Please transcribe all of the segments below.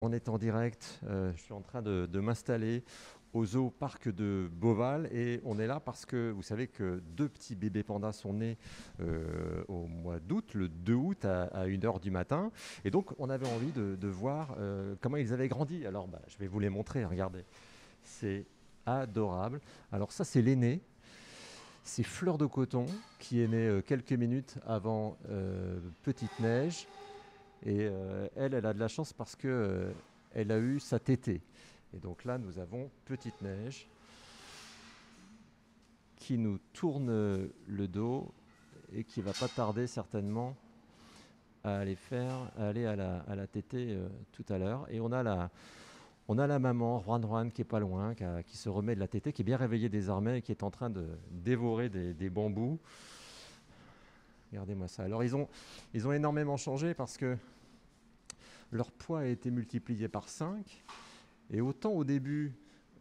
On est en direct, je suis en train de m'installer au zoo parc de Beauval et on est là parce que vous savez que deux petits bébés pandas sont nés au mois d'août, le 2 août à 1 heure du matin. Et donc on avait envie de voir comment ils avaient grandi. Alors je vais vous les montrer, regardez. C'est adorable. Alors ça c'est l'aîné, c'est Fleur de Coton qui est née quelques minutes avant Petite Neige. Et elle a de la chance parce que elle a eu sa tétée. Et donc là, nous avons Petite Neige qui nous tourne le dos et qui va pas tarder certainement à aller à la tétée tout à l'heure. Et on a la maman, Juan Juan, qui est pas loin, qui se remet de la tétée, qui est bien réveillée désormais et qui est en train de dévorer des bambous. Regardez-moi ça. Alors ils ont énormément changé parce que leur poids a été multiplié par 5. Et autant au début,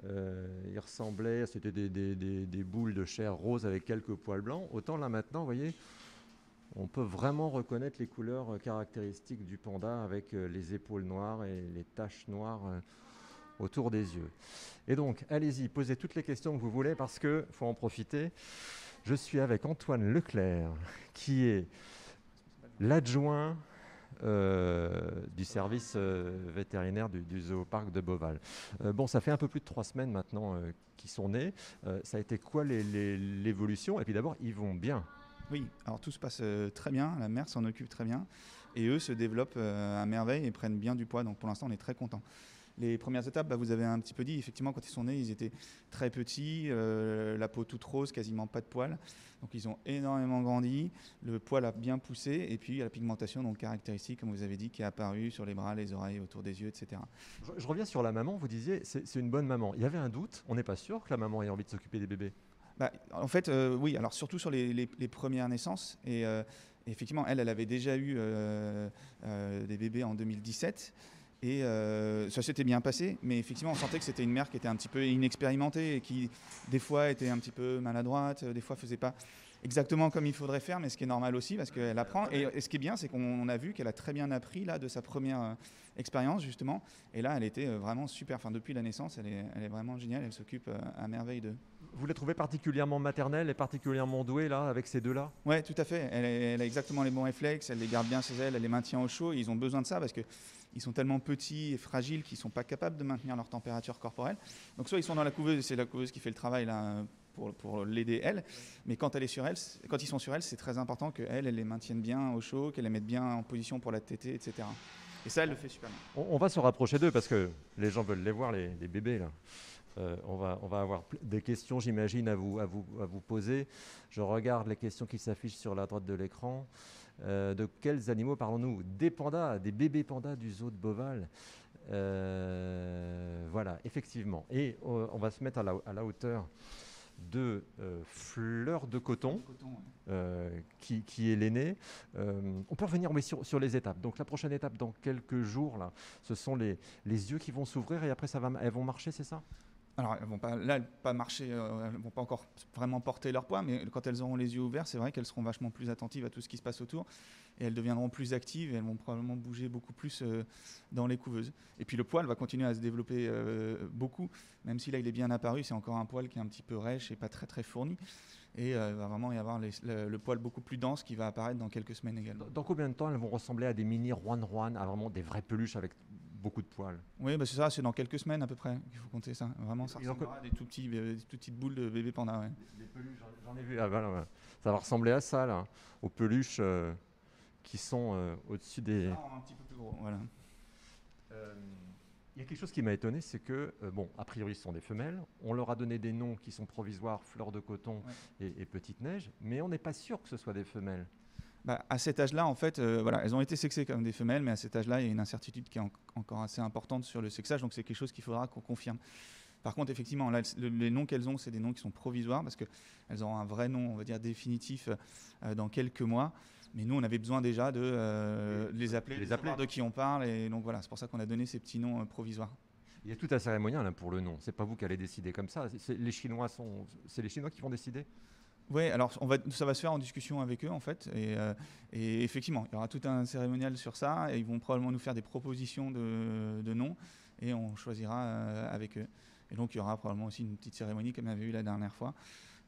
ils ressemblaient, c'était des boules de chair rose avec quelques poils blancs, autant là maintenant, vous voyez, on peut vraiment reconnaître les couleurs caractéristiques du panda avec les épaules noires et les taches noires autour des yeux. Et donc, allez-y, posez toutes les questions que vous voulez parce qu'il faut en profiter. Je suis avec Antoine Leclerc, qui est l'adjoint du service vétérinaire du zooparc de Beauval. Bon, ça fait un peu plus de 3 semaines maintenant qu'ils sont nés. Ça a été quoi l'évolution? Et puis d'abord, ils vont bien. Oui, alors tout se passe très bien, la mère s'en occupe très bien, et eux se développent à merveille et prennent bien du poids, donc pour l'instant on est très contents. Les premières étapes, vous avez un petit peu dit, effectivement quand ils sont nés, ils étaient très petits, la peau toute rose, quasiment pas de poils, donc ils ont énormément grandi, le poil a bien poussé, et puis il y a la pigmentation donc caractéristique, comme vous avez dit, qui est apparue sur les bras, les oreilles, autour des yeux, etc. Je reviens sur la maman, vous disiez, c'est une bonne maman. Il y avait un doute, on n'est pas sûr que la maman ait envie de s'occuper des bébés. En fait, oui, alors surtout sur les premières naissances. Et effectivement, elle avait déjà eu des bébés en 2017. Et ça s'était bien passé, mais effectivement, on sentait que c'était une mère qui était un petit peu inexpérimentée et qui, des fois, était un petit peu maladroite, des fois, faisait pas exactement comme il faudrait faire, mais ce qui est normal aussi parce qu'elle apprend. Et ce qui est bien, c'est qu'on a vu qu'elle a très bien appris là de sa première expérience justement. Et là, elle était vraiment super. Enfin, depuis la naissance, elle est vraiment géniale. Elle s'occupe à merveille d'eux. Vous les trouvez particulièrement maternelle et particulièrement douée là, avec ces deux-là? Ouais, tout à fait. Elle a exactement les bons réflexes. Elle les garde bien chez elle. Elle les maintient au chaud. Et ils ont besoin de ça parce que ils sont tellement petits et fragiles qu'ils sont pas capables de maintenir leur température corporelle. Donc soit ils sont dans la couveuse, c'est la couveuse qui fait le travail là pour l'aider elle. Mais quand elle est sur elle, quand ils sont sur elle, c'est très important qu'elle les maintienne bien au chaud, qu'elle les mette bien en position pour la tétée, etc. Et ça, elle le fait super bien. On va se rapprocher d'eux parce que les gens veulent les voir, les bébés là. On va avoir des questions, j'imagine, à vous poser. Je regarde les questions qui s'affichent sur la droite de l'écran. De quels animaux parlons-nous? Des pandas, des bébés pandas du zoo de Beauval. Voilà, effectivement. Et on va se mettre à la hauteur de Fleur de Coton, qui est l'aîné. On peut revenir oui, sur les étapes. Donc la prochaine étape, dans quelques jours, là, ce sont les yeux qui vont s'ouvrir et après elles vont marcher, c'est ça? Alors, elles vont pas, là, elles pas marcher, elles vont pas encore vraiment porter leur poids, mais quand elles auront les yeux ouverts, c'est vrai qu'elles seront vachement plus attentives à tout ce qui se passe autour, et elles deviendront plus actives, et elles vont probablement bouger beaucoup plus dans les couveuses. Et puis le poil va continuer à se développer beaucoup, même si là il est bien apparu, c'est encore un poil qui est un petit peu rêche et pas très très fourni, et il va vraiment y avoir le poil beaucoup plus dense qui va apparaître dans quelques semaines également. Dans combien de temps elles vont ressembler à des mini Juan Juan, à vraiment des vraies peluches avec beaucoup de poils? Oui, c'est ça, c'est dans quelques semaines à peu près qu'il faut compter ça. Vraiment, ça ressemblera à des tout petits, des toutes petites boules de bébé panda. Ouais. Les peluches, j'en ai vu. Ah, voilà, voilà. Ça va ressembler à ça, là, aux peluches qui sont au-dessus des. Ça, un petit peu plus gros, voilà. Il y a quelque chose qui m'a étonné, c'est que, bon, a priori, ce sont des femelles. On leur a donné des noms qui sont provisoires, Fleur de Coton et Petite Neige, mais on n'est pas sûr que ce soit des femelles. À cet âge-là, en fait, voilà, elles ont été sexées comme des femelles, mais à cet âge-là, il y a une incertitude qui est encore assez importante sur le sexage, donc c'est quelque chose qu'il faudra qu'on confirme. Par contre, effectivement, là, les noms qu'elles ont, c'est des noms qui sont provisoires, parce qu'elles auront un vrai nom, on va dire, définitif dans quelques mois. Mais nous, on avait besoin déjà de les appeler, de savoir de qui on parle, et donc voilà, c'est pour ça qu'on a donné ces petits noms provisoires. Il y a tout un cérémonial hein, pour le nom. C'est pas vous qui allez décider comme ça. C'est les Chinois qui vont décider. Oui, alors ça va se faire en discussion avec eux en fait, et effectivement, il y aura tout un cérémonial sur ça, et ils vont probablement nous faire des propositions de noms, et on choisira avec eux. Et donc il y aura probablement aussi une petite cérémonie comme on avait eu la dernière fois.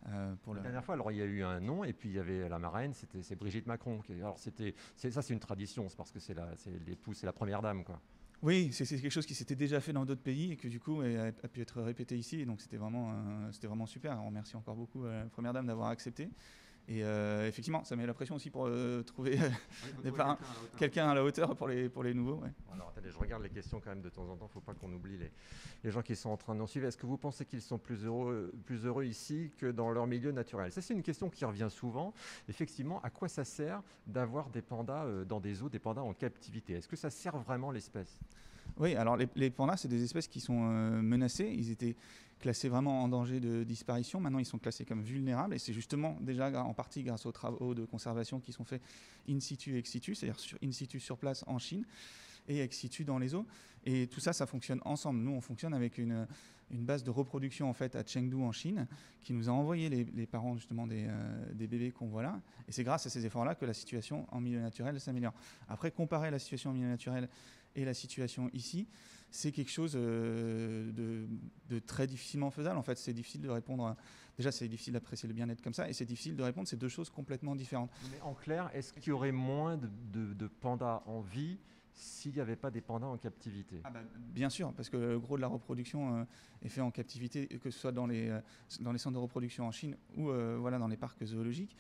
La dernière fois, alors il y a eu un nom, et puis il y avait la marraine, c'est Brigitte Macron. Alors ça, c'est une tradition, c'est parce que c'est l'épouse, c'est la première dame, quoi. Oui, c'est quelque chose qui s'était déjà fait dans d'autres pays et que du coup a pu être répété ici. Et donc c'était vraiment super. On remercie encore beaucoup la Première Dame d'avoir accepté. Et effectivement, ça met la pression aussi pour trouver quelqu'un à la hauteur pour les nouveaux. Ouais. Alors attendez, je regarde les questions quand même de temps en temps, il ne faut pas qu'on oublie les gens qui sont en train de nous suivre. Est-ce que vous pensez qu'ils sont plus heureux ici que dans leur milieu naturel? Ça, c'est une question qui revient souvent. Effectivement, à quoi ça sert d'avoir des pandas dans des zoos, des pandas en captivité? Est-ce que ça sert vraiment l'espèce? Oui, alors les pandas, c'est des espèces qui sont menacées. Ils étaient classés vraiment en danger de disparition. Maintenant, ils sont classés comme vulnérables. Et c'est justement déjà en partie grâce aux travaux de conservation qui sont faits in situ et ex situ, c'est-à-dire in situ sur place en Chine et ex situ dans les zoos. Et tout ça, ça fonctionne ensemble. Nous, on fonctionne avec une base de reproduction en fait à Chengdu en Chine, qui nous a envoyé les parents justement des bébés qu'on voit là. Et c'est grâce à ces efforts-là que la situation en milieu naturel s'améliore. Après, comparer la situation en milieu naturel et la situation ici, c'est quelque chose de très difficilement faisable. En fait, c'est difficile de répondre. Déjà, c'est difficile d'apprécier le bien-être comme ça, et c'est difficile de répondre. C'est deux choses complètement différentes. Mais en clair, est-ce qu'il y aurait moins de pandas en vie s'il n'y avait pas des pandas en captivité? Bien sûr, parce que le gros de la reproduction est fait en captivité, que ce soit dans les centres de reproduction en Chine ou dans les parcs zoologiques.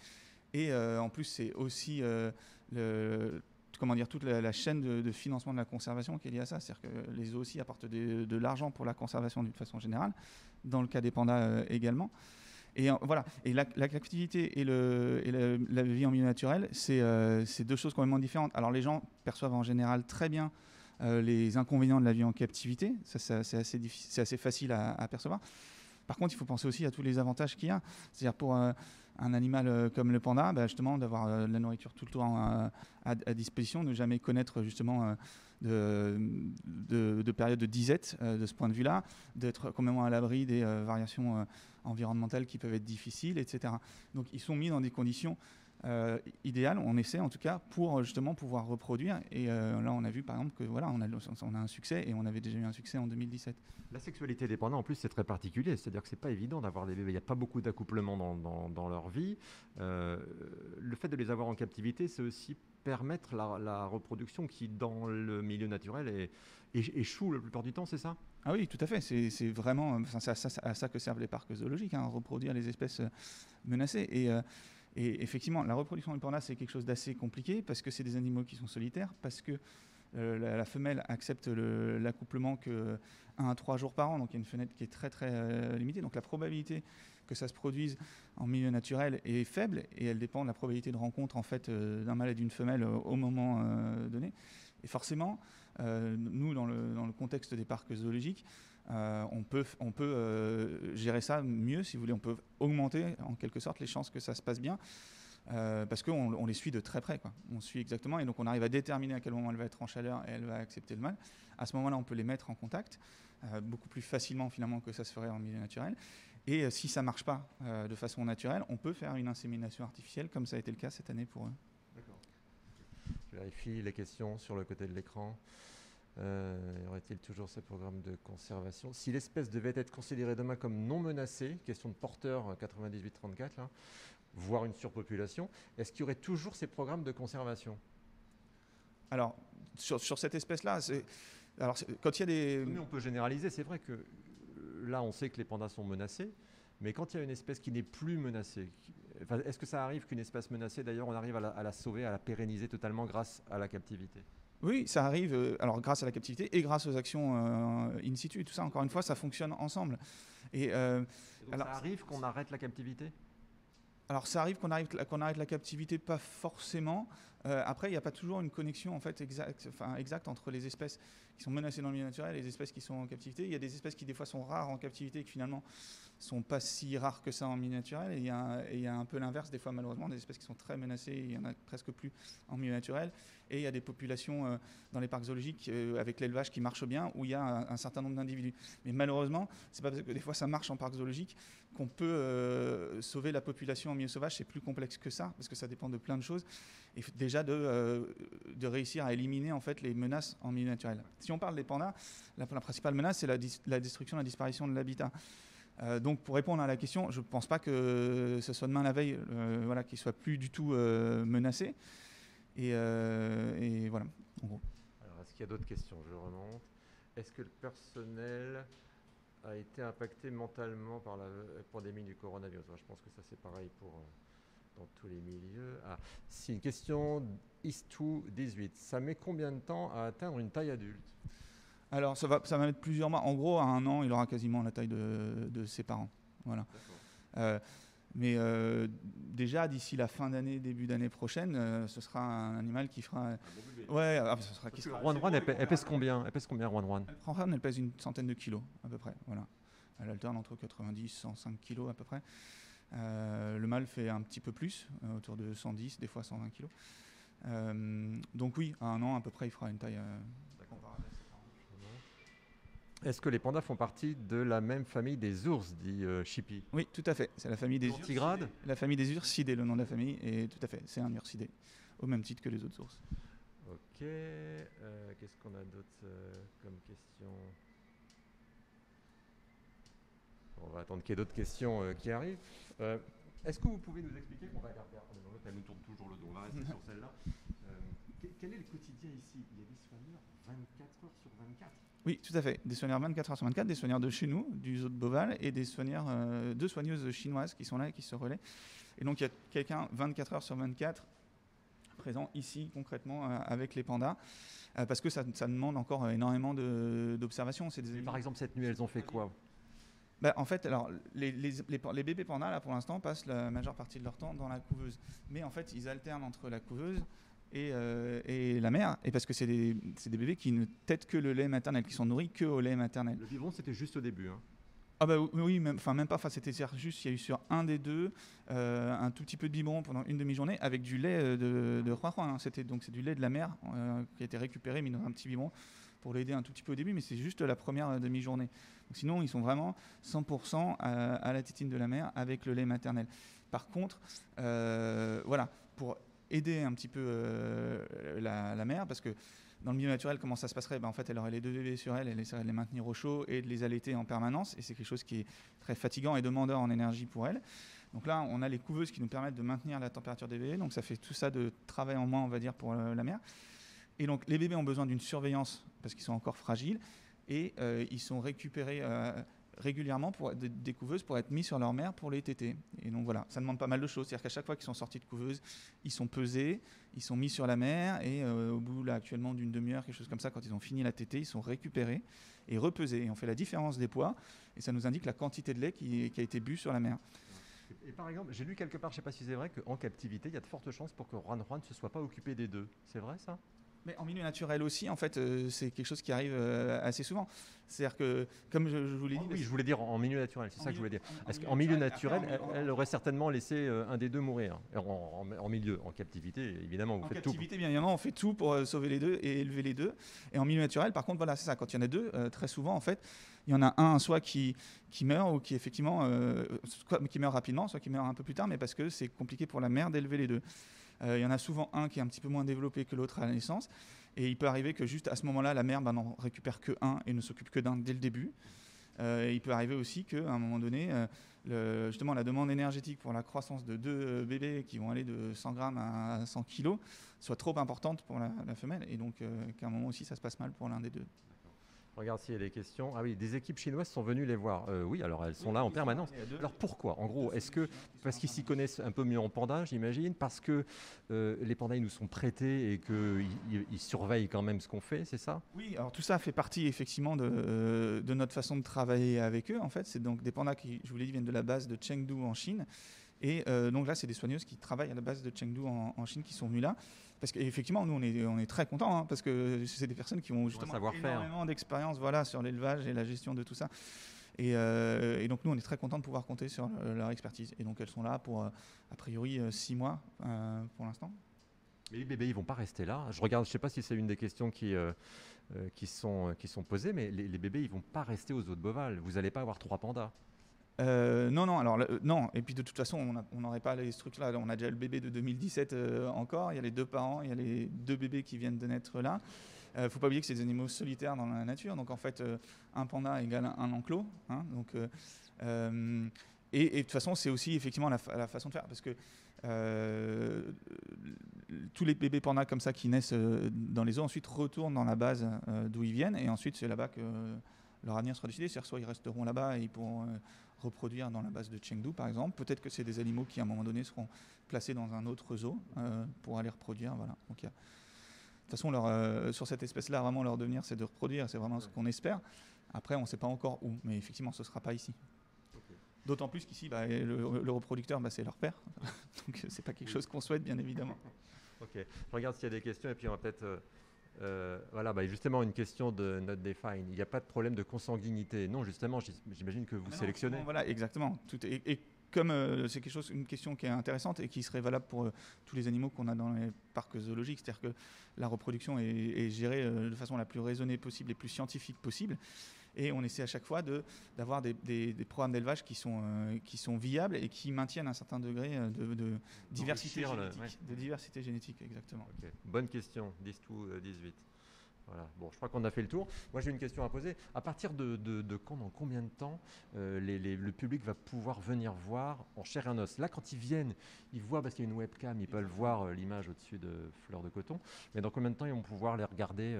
Et en plus, c'est aussi toute la chaîne de financement de la conservation qui est liée à ça. C'est-à-dire que les zoos aussi apportent de l'argent pour la conservation d'une façon générale, dans le cas des pandas également. Et voilà. Et la captivité et la vie en milieu naturel, c'est deux choses complètement différentes. Alors les gens perçoivent en général très bien les inconvénients de la vie en captivité. Ça, c'est assez facile à percevoir. Par contre, il faut penser aussi à tous les avantages qu'il y a. C'est-à-dire pour un animal comme le panda, justement, d'avoir de la nourriture tout le temps à disposition, ne jamais connaître justement de période de disette de ce point de vue-là, d'être quand même à l'abri des variations environnementales qui peuvent être difficiles, etc. Donc ils sont mis dans des conditions idéales, on essaie en tout cas, pour justement pouvoir reproduire. Et là on a vu par exemple que voilà, on a un succès, et on avait déjà eu un succès en 2017. La sexualité des pandas en plus c'est très particulier, c'est-à-dire que c'est pas évident d'avoir des bébés, il n'y a pas beaucoup d'accouplement dans leur vie. Le fait de les avoir en captivité, c'est aussi permettre la reproduction qui dans le milieu naturel échoue la plupart du temps, c'est ça? Ah oui, tout à fait. C'est vraiment à ça que servent les parcs zoologiques, hein, reproduire les espèces menacées. Et effectivement, la reproduction du panda, c'est quelque chose d'assez compliqué, parce que c'est des animaux qui sont solitaires, parce que la femelle accepte l'accouplement que 1 à 3 jours par an, donc il y a une fenêtre qui est très très limitée. Donc la probabilité que ça se produise en milieu naturel est faible, et elle dépend de la probabilité de rencontre en fait d'un mâle et d'une femelle au moment donné. Et forcément, nous dans le contexte des parcs zoologiques, on peut gérer ça mieux, si vous voulez. On peut augmenter en quelque sorte les chances que ça se passe bien, parce qu'on les suit de très près, quoi. On suit exactement, et donc on arrive à déterminer à quel moment elle va être en chaleur et elle va accepter le mâle. À ce moment-là, on peut les mettre en contact beaucoup plus facilement finalement que ça se ferait en milieu naturel. Et si ça ne marche pas de façon naturelle, on peut faire une insémination artificielle, comme ça a été le cas cette année pour eux. D'accord. Je vérifie les questions sur le côté de l'écran. Y aurait-il toujours ces programmes de conservation? Si l'espèce devait être considérée demain comme non menacée, question de porteur 98-34, là, voire une surpopulation, est-ce qu'il y aurait toujours ces programmes de conservation? Alors, sur cette espèce-là, quand il y a des... Mais on peut généraliser, c'est vrai que là, on sait que les pandas sont menacés, mais quand il y a une espèce qui n'est plus menacée, est-ce que ça arrive qu'une espèce menacée, d'ailleurs, on arrive à la sauver, à la pérenniser totalement grâce à la captivité? Oui, ça arrive, alors grâce à la captivité et grâce aux actions in situ. Tout ça, encore une fois, ça fonctionne ensemble. Donc ça arrive qu'on arrête la captivité? Alors ça arrive qu'on arrête la captivité, pas forcément. Après, il n'y a pas toujours une connexion en fait exacte entre les espèces qui sont menacées dans le milieu naturel et des espèces qui sont en captivité. Il y a des espèces qui des fois sont rares en captivité et qui finalement sont pas si rares que ça en milieu naturel. Et il y a un peu l'inverse des fois malheureusement, des espèces qui sont très menacées, il y en a presque plus en milieu naturel. Et il y a des populations dans les parcs zoologiques avec l'élevage qui marche bien, où il y a un certain nombre d'individus. Mais malheureusement, c'est pas parce que des fois ça marche en parc zoologique qu'on peut sauver la population en milieu sauvage. C'est plus complexe que ça, parce que ça dépend de plein de choses. Et déjà de réussir à éliminer en fait les menaces en milieu naturel. Si on parle des pandas, la principale menace, c'est la destruction, la disparition de l'habitat. Donc pour répondre à la question, je ne pense pas que ce soit demain la veille voilà, qu'ils ne soient plus du tout menacés. Et voilà, en gros. Alors, est-ce qu'il y a d'autres questions? Je remonte. Est-ce que le personnel a été impacté mentalement par la pandémie du coronavirus? Je pense que ça c'est pareil dans tous les milieux. C'est une question IS2-18. Ça met combien de temps à atteindre une taille adulte? Alors ça va mettre plusieurs mois. En gros, à 1 an, il aura quasiment la taille de ses parents. Voilà. Mais déjà, d'ici la fin d'année, début d'année prochaine, ce sera un animal qui fera... Ouais, ce sera qui sera... Juan, elle pèse combien? Elle pèse combien, Juan? Elle pèse une centaine de kilos, à peu près. Voilà. Elle alterne entre 90 et 105 kilos, à peu près. Le mâle fait un petit peu plus, autour de 110, des fois 120 kilos. Donc oui, à 1 an, à peu près, il fera une taille... Est-ce que les pandas font partie de la même famille des ours, dit Chippy? Oui, tout à fait. C'est la famille des ursidés. La famille des ursidés, le nom de la famille. Et tout à fait, c'est un ursidé, au même titre que les autres ours. Ok. Qu'est-ce qu'on a d'autre comme question? On va attendre qu'il y ait d'autres questions qui arrivent. Est-ce que vous pouvez nous expliquer, on va regarder, elle nous tourne toujours le dos, on va rester sur celle-là. Quel est le quotidien ici? Il y a des soigneurs 24 heures sur 24? Oui, tout à fait. Des soigneurs 24 heures sur 24, des soigneurs de chez nous, du zoo de Beauval, et des soigneurs, 2 soigneuses chinoises qui sont là et qui se relaient. Et donc il y a quelqu'un 24 heures sur 24 présent ici concrètement avec les pandas, parce que ça demande encore énormément d'observations. Par exemple, cette nuit, elles ont fait quoi? En fait, alors, les bébés pandas, là, pour l'instant, passent la majeure partie de leur temps dans la couveuse. Mais en fait, ils alternent entre la couveuse et la mère, et parce que c'est des bébés qui ne têtent que le lait maternel, qui sont nourris que au lait maternel. Le biberon, c'était juste au début, hein. Ah bah oui, même pas. C'était juste, il y a eu sur un des deux un tout petit peu de biberon pendant une demi-journée avec du lait de roi. Hein. C'est du lait de la mère qui a été récupéré, mis dans un petit biberon pour l'aider un tout petit peu au début, mais c'est juste la première demi-journée. Donc sinon, ils sont vraiment 100% à la tétine de la mère avec le lait maternel. Par contre, voilà, pour aider un petit peu la mère, parce que dans le milieu naturel, comment ça se passerait? En fait, elle aurait les 2 bébés sur elle, elle essaierait de les maintenir au chaud et de les allaiter en permanence, et c'est quelque chose qui est très fatigant et demandeur en énergie pour elle. Donc là, on a les couveuses qui nous permettent de maintenir la température des bébés, donc ça fait tout ça de travail en moins, on va dire, pour la mère. Et donc, les bébés ont besoin d'une surveillance parce qu'ils sont encore fragiles, et ils sont récupérés régulièrement des couveuses pour être mis sur leur mère pour les téter. Et donc voilà, ça demande pas mal de choses. C'est-à-dire qu'à chaque fois qu'ils sont sortis de couveuse, ils sont pesés, ils sont mis sur la mère, et au bout là, actuellement d'une demi-heure, quelque chose comme ça, quand ils ont fini la tétée, ils sont récupérés et repesés. Et on fait la différence des poids, et ça nous indique la quantité de lait qui a été bu sur la mère. Et par exemple, j'ai lu quelque part, je ne sais pas si c'est vrai, qu'en captivité, il y a de fortes chances pour que Juan ne se soit pas occupé des deux. C'est vrai ça? Mais en milieu naturel aussi, en fait, c'est quelque chose qui arrive assez souvent. C'est-à-dire que, comme je vous l'ai dit... Oui, je voulais dire en milieu naturel, c'est ça que je voulais dire. Est-ce qu'en milieu naturel, elle aurait certainement laissé un des deux mourir? En milieu, en captivité, évidemment, vous faites tout. En captivité, bien évidemment, on fait tout pour sauver les deux et élever les deux. Et en milieu naturel, par contre, voilà, c'est ça. Quand il y en a deux, très souvent, en fait, il y en a un soit qui meurt, ou qui effectivement, soit qui meurt rapidement, soit qui meurt un peu plus tard, mais parce que c'est compliqué pour la mère d'élever les deux. Il y en a souvent un qui est un petit peu moins développé que l'autre à la naissance, et il peut arriver que juste à ce moment-là, la mère n'en récupère que un et ne s'occupe que d'un dès le début. Il peut arriver aussi qu'à un moment donné, justement, la demande énergétique pour la croissance de 2 bébés qui vont aller de 100 grammes à 100 kilos soit trop importante pour la femelle, et donc qu'à un moment aussi, ça se passe mal pour l'un des deux. Regarde s'il y a des questions. Ah oui, des équipes chinoises sont venues les voir. Oui, alors elles sont là en permanence. Alors pourquoi? En gros, est-ce que parce qu'ils s'y connaissent un peu mieux en panda, j'imagine, parce que les pandas ils nous sont prêtés et qu'ils surveillent quand même ce qu'on fait, c'est ça? Oui, alors tout ça fait partie effectivement de notre façon de travailler avec eux. En fait, c'est donc des pandas qui, je vous l'ai dit, viennent de la base de Chengdu en Chine, Et donc là, c'est des soigneuses qui travaillent à la base de Chengdu en Chine qui sont venues là. Parce qu'effectivement, nous, on est très contents, hein, parce que c'est des personnes qui ont justement énormément d'expérience, voilà, sur l'élevage et la gestion de tout ça. Et donc, nous, on est très contents de pouvoir compter sur leur expertise. Et donc, elles sont là pour, a priori, 6 mois pour l'instant. Mais les bébés, ils ne vont pas rester là. Je regarde, je ne sais pas si c'est une des questions qui sont posées, mais les bébés, ils ne vont pas rester aux zoo de Beauval. Vous n'allez pas avoir 3 pandas. Non. Alors, non. Et puis, de toute façon, on n'aurait pas les structures là. On a déjà le bébé de 2017 encore. Il y a les 2 parents. Il y a les 2 bébés qui viennent de naître là. Il ne faut pas oublier que c'est des animaux solitaires dans la nature. Donc, en fait, un panda égale un enclos. Hein, donc, et de toute façon, c'est aussi effectivement la façon de faire. Parce que tous les bébés pandas comme ça qui naissent dans les zoos ensuite retournent dans la base d'où ils viennent. Et ensuite, c'est là-bas que leur avenir sera décidé. C'est-à-dire soit ils resteront là-bas et ils pourront reproduire dans la base de Chengdu, par exemple. Peut-être que c'est des animaux qui, à un moment donné, seront placés dans un autre zoo pour aller reproduire. Voilà. Donc, de toute façon, sur cette espèce-là, vraiment, leur devenir, c'est de reproduire. C'est vraiment ce qu'on espère. Après, on ne sait pas encore où. Mais effectivement, ce ne sera pas ici. Okay. D'autant plus qu'ici, le reproducteur, c'est leur père. Donc, ce n'est pas quelque chose qu'on souhaite, bien évidemment. Ok. Je regarde s'il y a des questions et puis on va peut-être... voilà, justement, une question de Not Define. Il n'y a pas de problème de consanguinité. Non, justement, j'imagine que vous sélectionnez. Non, voilà, exactement. Et comme c'est une question qui est intéressante et qui serait valable pour tous les animaux qu'on a dans les parcs zoologiques, c'est-à-dire que la reproduction est gérée de façon la plus raisonnée possible et plus scientifique possible. Et on essaie à chaque fois d'avoir des programmes d'élevage qui sont viables et qui maintiennent un certain degré de diversité génétique. De diversité génétique, exactement. Okay. Bonne question, 10 to 18. Voilà. Bon, je crois qu'on a fait le tour. Moi, j'ai une question à poser. À partir de quand, dans combien de temps, le public va pouvoir venir voir en chair et en os? Là, quand ils viennent, ils voient, parce qu'il y a une webcam, ils peuvent voir l'image au-dessus de fleurs de coton. Mais dans combien de temps ils vont pouvoir les regarder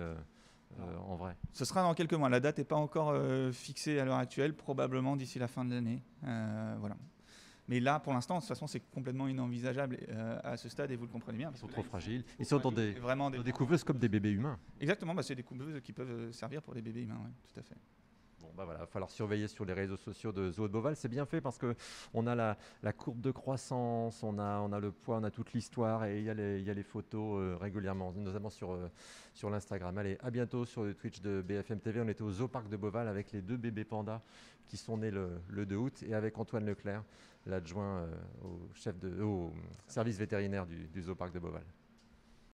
en vrai? Ce sera dans quelques mois. La date n'est pas encore fixée à l'heure actuelle, probablement d'ici la fin de l'année. Voilà. Mais là, pour l'instant, de toute façon, c'est complètement inenvisageable à ce stade, et vous le comprenez bien. Ils sont trop fragiles. Ils sont dans des couveuses comme des bébés humains. Exactement, c'est des couveuses qui peuvent servir pour des bébés humains, oui, tout à fait. Bon, voilà, il va falloir surveiller sur les réseaux sociaux de Zoo de Beauval. C'est bien fait parce qu'on a la courbe de croissance, on a le poids, on a toute l'histoire et il y a les photos régulièrement, notamment sur l'Instagram. Allez, à bientôt sur le Twitch de BFM TV. On était au Zoo Parc de Beauval avec les 2 bébés pandas qui sont nés le 2 août et avec Antoine Leclerc, l'adjoint au service vétérinaire du Zoo Parc de Beauval.